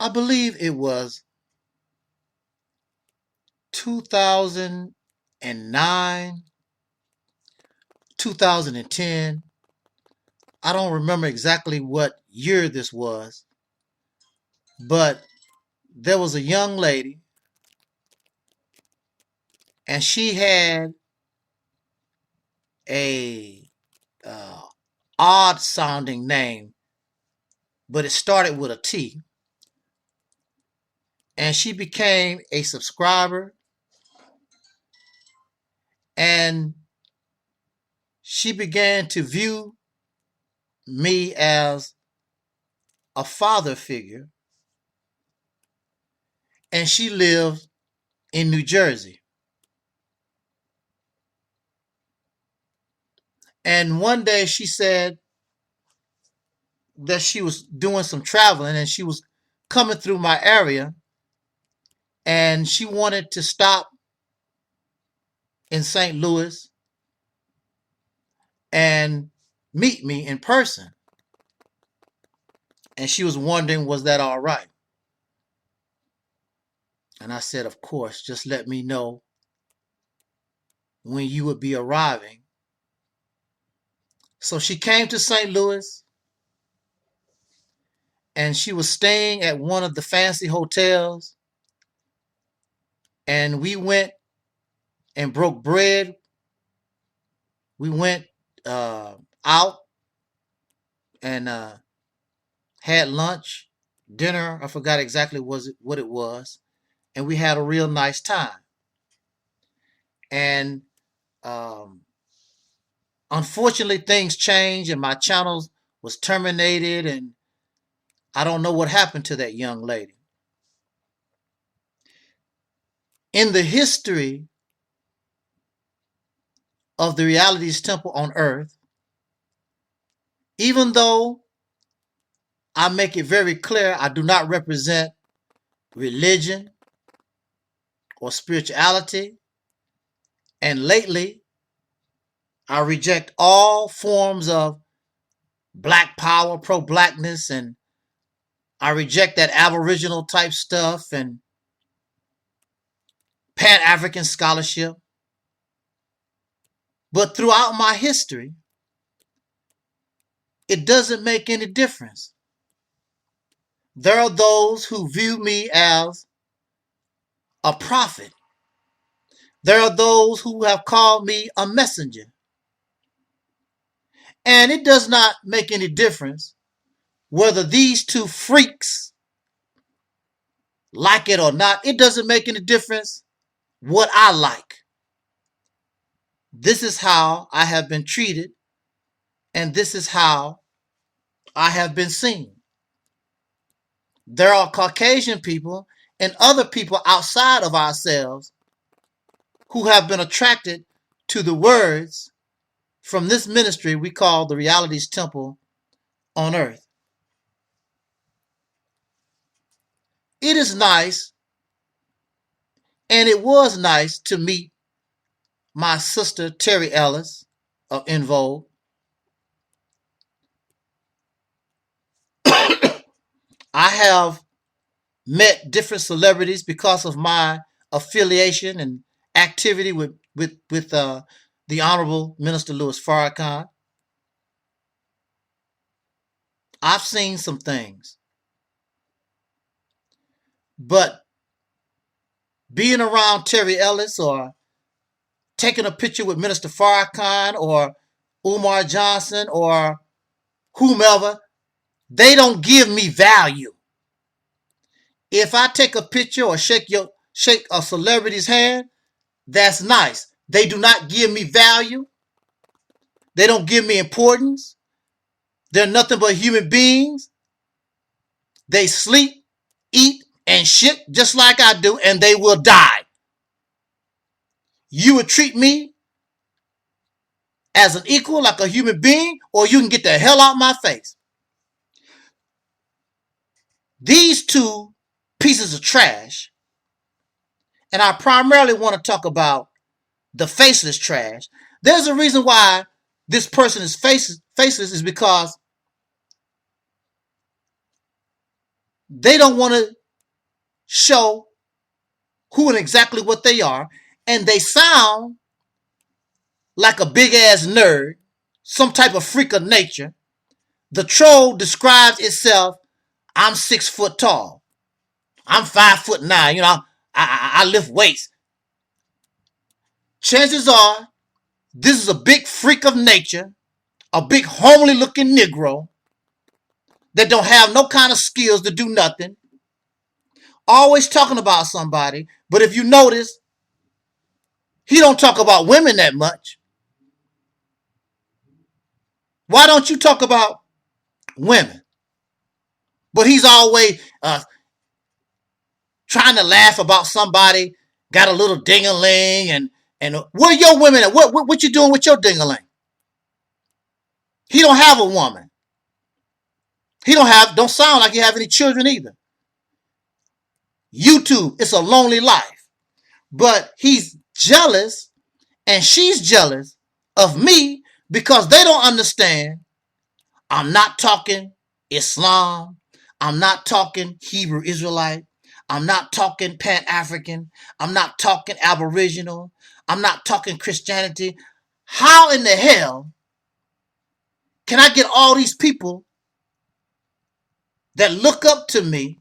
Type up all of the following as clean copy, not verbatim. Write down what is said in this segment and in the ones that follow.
I believe it was 2009, 2010. I don't remember exactly what year this was, but there was a young lady and she had a uh, odd sounding name, but it started with a T. And she became a subscriber and she began to view me as a father figure. And she lived in New Jersey. And one day she said that she was doing some traveling and she was coming through my area and she wanted to stop in St. Louis and meet me in person. And she was wondering, was that all right? And I said, of course, just let me know when you would be arriving. So she came to St. Louis and she was staying at one of the fancy hotels. And we went and broke bread. We went out and had lunch, dinner. I forgot exactly what it was. And we had a real nice time. And unfortunately, things changed and my channel was terminated. And I don't know what happened to that young lady. In the history of the Realities Temple on Earth, even though I make it very clear I do not represent religion or spirituality, and lately I reject all forms of black power, pro-blackness, and I reject that aboriginal type stuff and Pan-African scholarship. But throughout my history, it doesn't make any difference. There are those who view me as a prophet. There are those who have called me a messenger. And it does not make any difference whether these two freaks like it or not. It doesn't make any difference what I like. This is how I have been treated, and this is how I have been seen. There are Caucasian people and other people outside of ourselves who have been attracted to the words from this ministry we call the Realities Temple on Earth. It is nice, and it was nice to meet my sister Terry Ellis of EnVogue. I have met different celebrities because of my affiliation and activity with the Honorable Minister Louis Farrakhan. I've seen some things, but being around Terry Ellis or taking a picture with Minister Farrakhan or Umar Johnson or whomever, they don't give me value. If I take a picture or shake a celebrity's hand, that's nice. They do not give me value. They don't give me importance. They're nothing but human beings. They sleep, eat, and shit just like I do, and they will die. You would treat me as an equal, like a human being, or you can get the hell out my face. These two pieces of trash, and I primarily want to talk about the faceless trash. There's a reason why this person is faceless is because They don't want to show who and exactly what they are. And they sound like a big ass nerd, some type of freak of nature. The troll describes itself, I'm 6 foot tall. I'm 5'9". You know, I lift weights. Chances are this is a big freak of nature, a big homely looking Negro that don't have no kind of skills to do nothing. Always talking about somebody. But if you notice, he don't talk about women that much. Why don't you talk about women? But he's always trying to laugh about somebody got a little ding-a-ling and where your women at? What you doing with your ding-a-ling? He don't have a woman. He don't sound like he have any children either. YouTube, it's a lonely life. But he's jealous and she's jealous of me because they don't understand. I'm not talking Islam. I'm not talking Hebrew Israelite. I'm not talking Pan-African. I'm not talking Aboriginal. I'm not talking Christianity. How in the hell can I get all these people that look up to me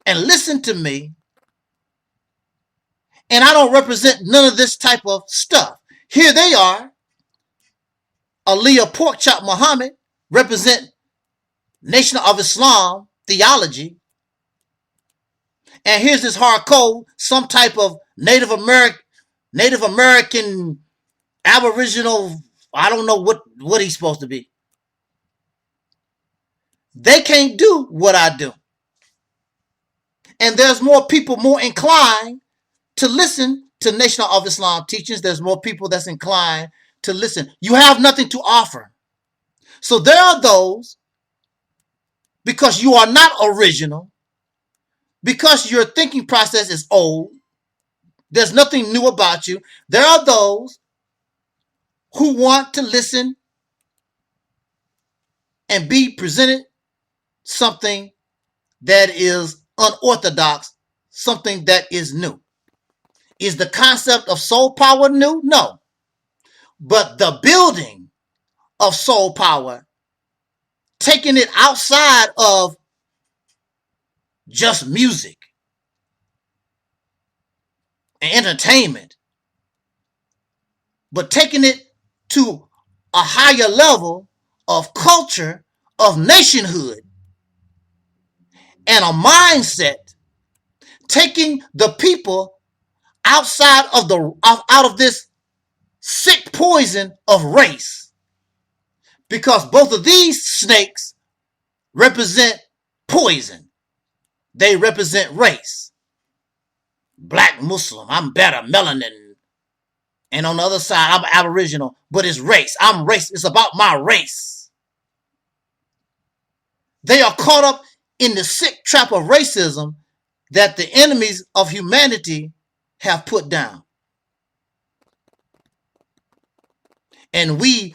and listen to me and I don't represent none of this type of stuff? Here they are. Aleeyah Porkchop Muhammad represent Nation of Islam theology. And here's this hardcore, some type of Native American, Aboriginal, I don't know what he's supposed to be. They can't do what I do. And there's more people more inclined to listen to Nation of Islam teachings. There's more people that's inclined to listen. You have nothing to offer. So there are those, because you are not original, because your thinking process is old, there's nothing new about you. There are those who want to listen and be presented something that is unorthodox, something that is new. Is the concept of soul power new? No. But the building of soul power, taking it outside of just music and entertainment, but taking it to a higher level of culture, of nationhood, and a mindset, taking the people outside of out of this sick poison of race, because both of these snakes represent poison. They represent race. Black Muslim, I'm better, melanin. And on the other side, I'm Aboriginal, but it's race. I'm race. It's about my race. They are caught up in the sick trap of racism that the enemies of humanity have put down. And we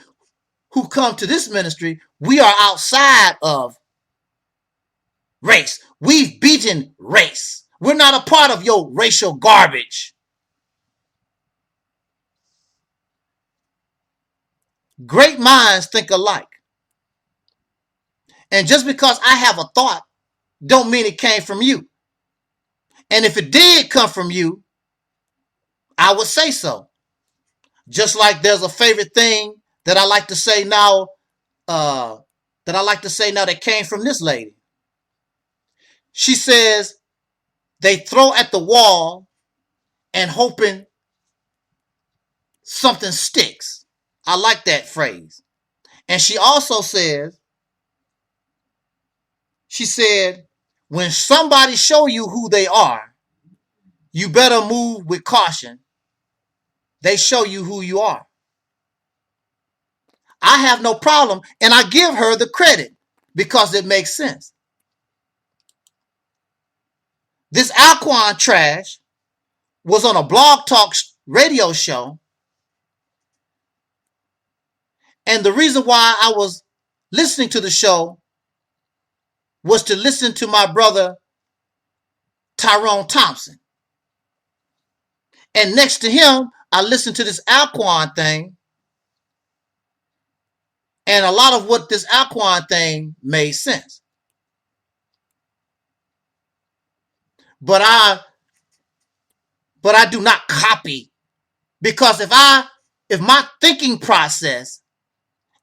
who come to this ministry, we are outside of race. We've beaten race. We're not a part of your racial garbage. Great minds think alike. And just because I have a thought, don't mean it came from you. And if it did come from you, I would say so. Just like there's a favorite thing that I like to say now, that came from this lady. She says they throw at the wall and hoping something sticks. I like that phrase. And she also says, she said, when somebody show you who they are, you better move with caution. They show you who you are. I have no problem, and I give her the credit because it makes sense. This Alquan trash was on a blog talk radio show, and the reason why I was listening to the show was to listen to my brother Tyrone Thompson. And next to him, I listened to this Alquan thing. And a lot of what this Alquan thing made sense. But I do not copy, because if my thinking process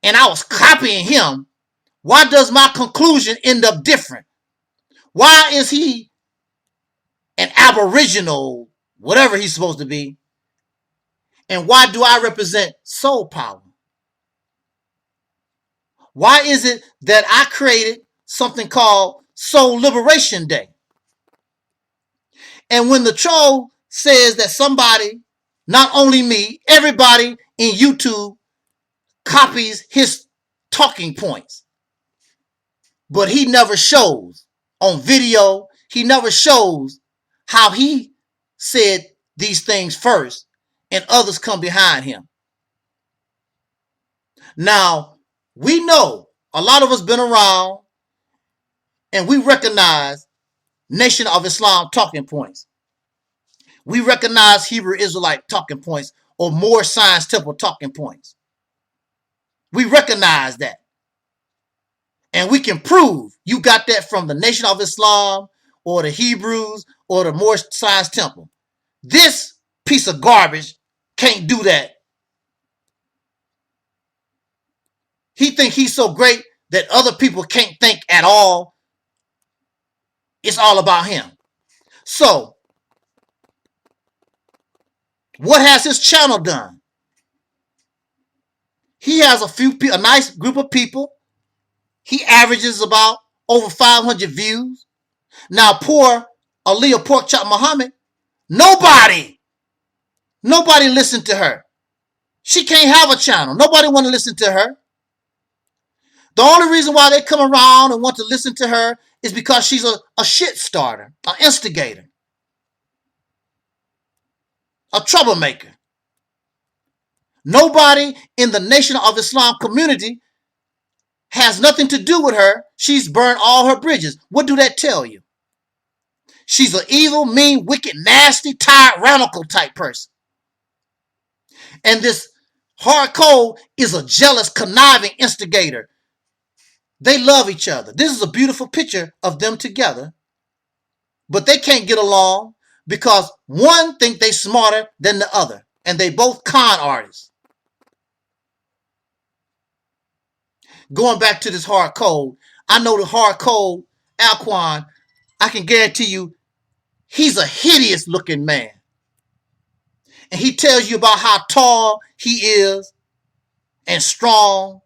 and I was copying him, why does my conclusion end up different? Why is he an aboriginal, whatever he's supposed to be? And why do I represent soul power? Why is it that I created something called Soul Liberation Day? And when the troll says that somebody, not only me, everybody in YouTube copies his talking points, but he never shows on video, he never shows how he said these things first and others come behind him. Now, we know a lot of us been around and we recognize Nation of Islam talking points. We recognize Hebrew Israelite talking points or more Science Temple talking points. We recognize that. And we can prove you got that from the Nation of Islam or the Hebrews or the Moorish Science Temple. This piece of garbage can't do that. He thinks he's so great that other people can't think at all. It's all about him. So, what has his channel done? He has a nice group of people. He averages about over 500 views. Now, poor Aleeyah Pork Chop Muhammad, nobody listened to her. She can't have a channel. Nobody want to listen to her. The only reason why they come around and want to listen to her is because she's a shit starter, an instigator, a troublemaker. Nobody in the Nation of Islam community has nothing to do with her. She's burned all her bridges. What do that tell you? She's an evil, mean, wicked, nasty, tyrannical type person. And this hard cold is a jealous, conniving instigator. They love each other. This is a beautiful picture of them together. But they can't get along because one thinks they're smarter than the other. And they both con artists. Going back to this hard cold, I know the hard cold Alquan, I can guarantee you, he's a hideous looking man. And he tells you about how tall he is and strong.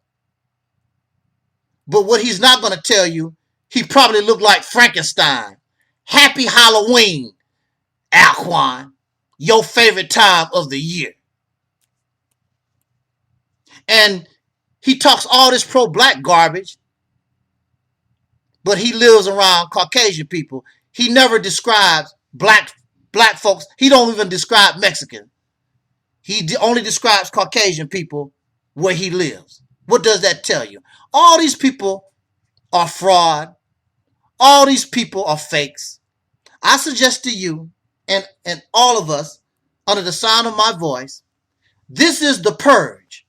But what he's not going to tell you, he probably looked like Frankenstein. Happy Halloween, Alquan. Your favorite time of the year. And he talks all this pro-black garbage, but he lives around Caucasian people. He never describes black folks. He don't even describe Mexican. He only describes Caucasian people where he lives. What does that tell you? All these people are fraud. All these people are fakes. I suggest to you and all of us under the sound of my voice, this is the purge.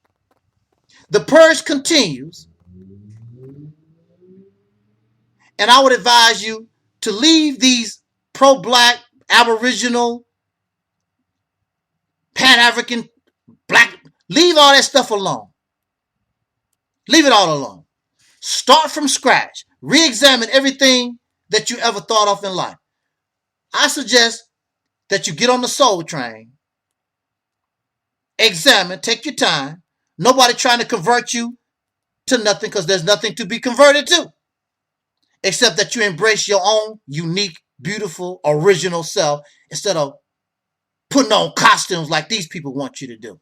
The purge continues. And I would advise you to leave these pro-black, aboriginal, pan-African, black, leave all that stuff alone. Leave it all alone. Start from scratch. Re-examine everything that you ever thought of in life. I suggest that you get on the soul train. Examine, take your time. Nobody trying to convert you to nothing because there's nothing to be converted to. Except that you embrace your own unique, beautiful, original self instead of putting on costumes like these people want you to do.